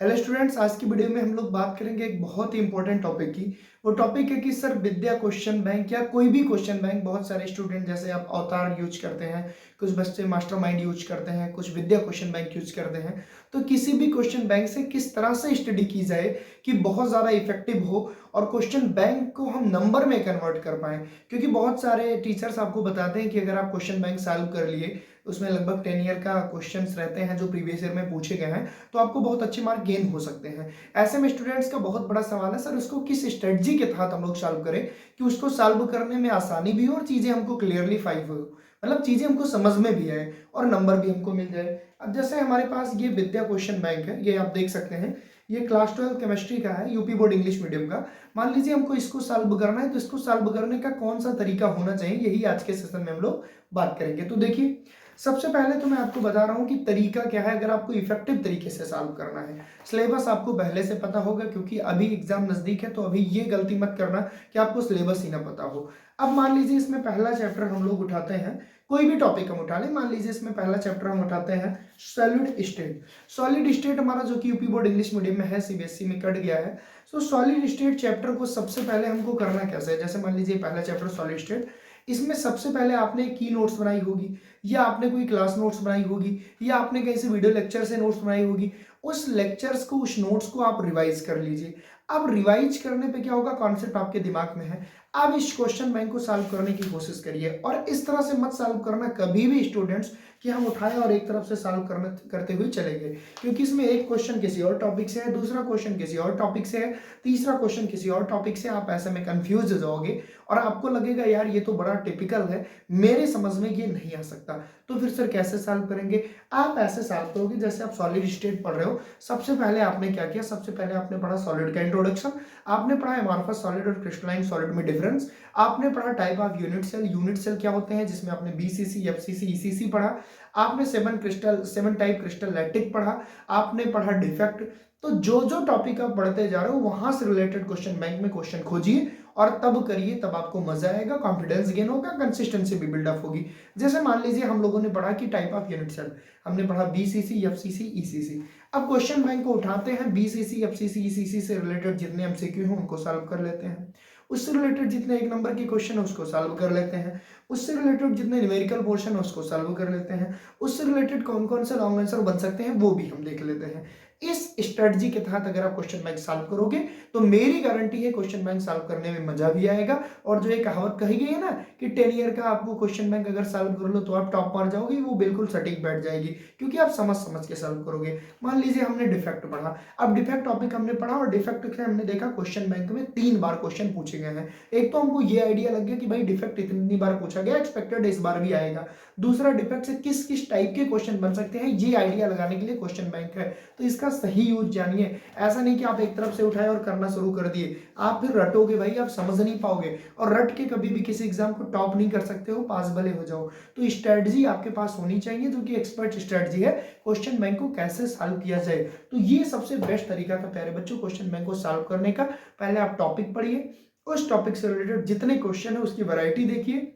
Hello students, आज की video में हम लोग बात करेंगे एक बहुत ही इंपॉर्टेंट टॉपिक की। वो टॉपिक है कि सर विद्या क्वेश्चन बैंक या कोई भी क्वेश्चन बैंक, बहुत सारे स्टूडेंट जैसे आप अवतार यूज करते हैं, कुछ बच्चे मास्टरमाइंड यूज करते हैं, कुछ विद्या क्वेश्चन बैंक यूज करते हैं। तो किसी भी क्वेश्चन बैंक से किस तरह से स्टडी की जाए कि बहुत ज़्यादा इफेक्टिव हो और क्वेश्चन बैंक को हम नंबर में कन्वर्ट कर पाएँ। क्योंकि बहुत सारे टीचर्स आपको बताते हैं कि अगर आप क्वेश्चन बैंक सॉल्व कर लिए, उसमें लगभग 10 ईयर का क्वेश्चंस रहते हैं जो प्रीवियस ईयर में पूछे गए हैं, तो आपको बहुत अच्छे मार्क गेन हो सकते हैं। ऐसे में स्टूडेंट्स का बहुत बड़ा सवाल है, सर उसको किस स्ट्रेटजी के तहत हम लोग सॉल्व करें कि उसको सॉल्व करने में आसानी भी हो और चीज़ें हमको क्लियरली फाइव हो, मतलब चीज़ें हमको समझ में भी आए और नंबर भी हमको मिल जाए। अब जैसे हमारे पास ये विद्या क्वेश्चन बैंक है, ये आप देख सकते हैं, ये क्लास 12 केमिस्ट्री का है, यूपी बोर्ड इंग्लिश मीडियम का। मान लीजिए हमको इसको सॉल्व करना है, तो इसको सॉल्व करने का कौन सा तरीका होना चाहिए, यही आज के सेशन में हम लोग बात करेंगे। तो देखिए, सबसे पहले तो मैं आपको बता रहा हूं कि तरीका क्या है अगर आपको इफेक्टिव तरीके से सॉल्व करना है। सिलेबस आपको पहले से पता होगा, क्योंकि अभी एग्जाम नजदीक है, तो अभी ये गलती मत करना कि आपको सिलेबस ही ना पता हो। अब मान लीजिए इसमें पहला चैप्टर हम लोग उठाते हैं, कोई भी टॉपिक हम उठा लें। मान लीजिए इसमें पहला चैप्टर हम उठाते हैं सॉलिड स्टेट। सॉलिड स्टेट हमारा जो कि यूपी बोर्ड इंग्लिश मीडियम में है, सीबीएसई में कट गया है। सो सॉलिड स्टेट चैप्टर को सबसे पहले हमको करना कैसे है, जैसे मान लीजिए पहला चैप्टर सॉलिड स्टेट, इसमें सबसे पहले आपने की नोट्स बनाई होगी, या आपने कोई क्लास नोट्स बनाई होगी, या आपने कहीं से वीडियो लेक्चर से नोट्स बनाई होगी। उस लेक्चर्स को, उस नोट्स को आप रिवाइज कर लीजिए। अब रिवाइज करने पे क्या होगा, कॉन्सेप्ट आपके दिमाग में है। अब इस क्वेश्चन बैंक को सॉल्व करने की कोशिश करिए, और इस तरह से मत सॉल्व करना कभी भी स्टूडेंट्स कि हम उठाएं और एक तरफ से सॉल्व करने करते हुए चले गए, क्योंकि इसमें एक क्वेश्चन किसी और टॉपिक से है, दूसरा क्वेश्चन किसी और टॉपिक से है, तीसरा क्वेश्चन किसी और टॉपिक से। आप ऐसे में कंफ्यूज हो जाओगे और आपको लगेगा यार ये तो बड़ा टिपिकल है, मेरे समझ में ये नहीं आ सकता। तो फिर सर कैसे सॉल्व करेंगे? आप ऐसे सॉल्व करोगे जैसे आप सॉलिड स्टेट पढ़ रहे हो। सबसे पहले आपने क्या किया, सबसे पहले आपने पढ़ा सॉलिड का इंट्रोडक्शन, आपने पढ़ा एमॉर्फस सॉलिड और क्रिस्टलाइन सॉलिड में डिफरेंस, आपने पढ़ा टाइप ऑफ यूनिट सेल क्या होते हैं, जिसमें आपने बीसीसी, एफसीसी, ईसीसी पढ़ा, आपने 7 टाइप क्रिस्टल लैटिक पढ़ा, आपने पढ़ा डिफेक्ट। तो जो जो टॉपिक आप पढ़ते जा रहे हो वहां से रिलेटेड क्वेश्चन बैंक में क्वेश्चन खोजिए और तब करिए, तब आपको मजा आएगा, कॉन्फिडेंस गेन होगा, कंसिस्टेंसी भी बिल्डअप होगी। जैसे मान लीजिए हम लोगों ने पढ़ा कि टाइप ऑफ यूनिट सेल, हमने पढ़ा बीसीसी, एफसीसी, ईसीसी। अब क्वेश्चन बैंक को उठाते हैं, बीसीसी, एफसीसी, ईसीसी से रिलेटेड जितने एमसीक्यू हैं उनको सॉल्व कर लेते हैं, उससे रिलेटेड जितने एक नंबर के क्वेश्चन है उसको सॉल्व कर लेते हैं, उससे रिलेटेड जितने न्यूमेरिकल पोर्शन है उसको सॉल्व कर लेते हैं, उससे रिलेटेड कौन कौन से लॉन्ग आंसर बन सकते हैं वो भी हम देख लेते हैं। इस स्ट्रेटजी के तहत अगर आप क्वेश्चन बैंक सॉल्व करोगे तो मेरी गारंटी है क्वेश्चन बैंक सॉल्व करने में मजा भी आएगा। और जो एक कहावत कही गई है ना कि 10 ईयर का आपको क्वेश्चन बैंक अगर सॉल्व कर लो तो आप टॉप मार जाओगे, वो बिल्कुल सटीक बैठ जाएगी, क्योंकि आप समझ समझ के सॉल्व करोगे। मान लीजिए हमने डिफेक्ट पढ़ा, अब डिफेक्ट टॉपिक हमने पढ़ा और डिफेक्ट से हमने देखा क्वेश्चन बैंक में 3 बार क्वेश्चन पूछे गए हैं। एक तो हमको ये आइडिया लग गया कि भाई डिफेक्ट इतनी बार पूछा गया, एक्सपेक्टेड इस बार भी आएगा। दूसरा, डिफेक्ट से किस किस टाइप के क्वेश्चन बन सकते हैं, ये आइडिया लगाने के लिए क्वेश्चन बैंक है। तो इसका सही यूज जानिए। ऐसा नहीं कि आप एक तरफ से उठाए और करना शुरू कर दिए, आप फिर रटोगे भाई, आप समझ नहीं पाओगे, और रट के कभी भी किसी एग्जाम को टॉप नहीं कर सकते हो, पास भले हो जाओ। तो स्ट्रेटजी आपके पास होनी चाहिए जो कि एक्सपर्ट स्ट्रेटजी है, क्वेश्चन बैंक को कैसे सॉल्व किया जाए। तो ये सबसे बेस्ट तरीका था प्यारे बच्चों क्वेश्चन बैंक को सॉल्व करने का। पहले आप टॉपिक पढ़िए, उस टॉपिक से रिलेटेड जितने क्वेश्चन है उसकी वैरायटी देखिए,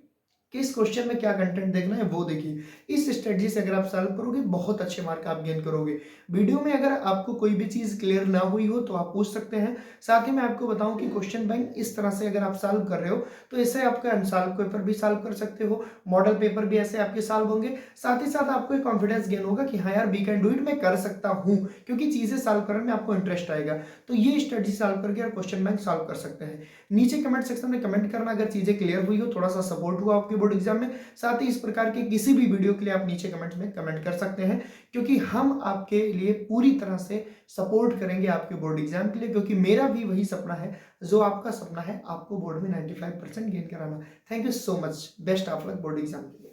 किस क्वेश्चन में क्या कंटेंट देखना है वो देखिए। इस स्ट्रेटजी से अगर आप सॉल्व करोगे बहुत अच्छे मार्क आप गेन करोगे। वीडियो में अगर आपको कोई भी चीज क्लियर ना हुई हो तो आप पूछ सकते हैं। साथ ही मैं आपको बताऊं कि क्वेश्चन बैंक इस तरह से अगर आप सॉल्व कर रहे हो तो इससे आपका अनसॉल्व पेपर भी सॉल्व कर सकते हो, मॉडल पेपर भी ऐसे आपके सॉल्व होंगे। साथ ही साथ आपको एक कॉन्फिडेंस गेन होगा कि हाँ यार वी कैन डू इट, मैं कर सकता हूँ, क्योंकि चीजें सॉल्व करने में आपको इंटरेस्ट आएगा। तो ये स्ट्रेटजी सॉल्व करके आप क्वेश्चन बैंक सॉल्व कर सकते हैं। नीचे कमेंट सेक्शन में कमेंट करना अगर चीजें क्लियर हुई हो, थोड़ा सा सपोर्ट हुआ आपके बोर्ड एग्जाम में। साथ ही इस प्रकार के किसी भी वीडियो के लिए आप नीचे कमेंट में कमेंट कर सकते हैं, क्योंकि हम आपके लिए पूरी तरह से सपोर्ट करेंगे आपके बोर्ड एग्जाम के लिए, क्योंकि मेरा भी वही सपना है जो आपका सपना है, आपको बोर्ड में 95% गेन कराना। Thank you so much, best of luck board exam के लिए।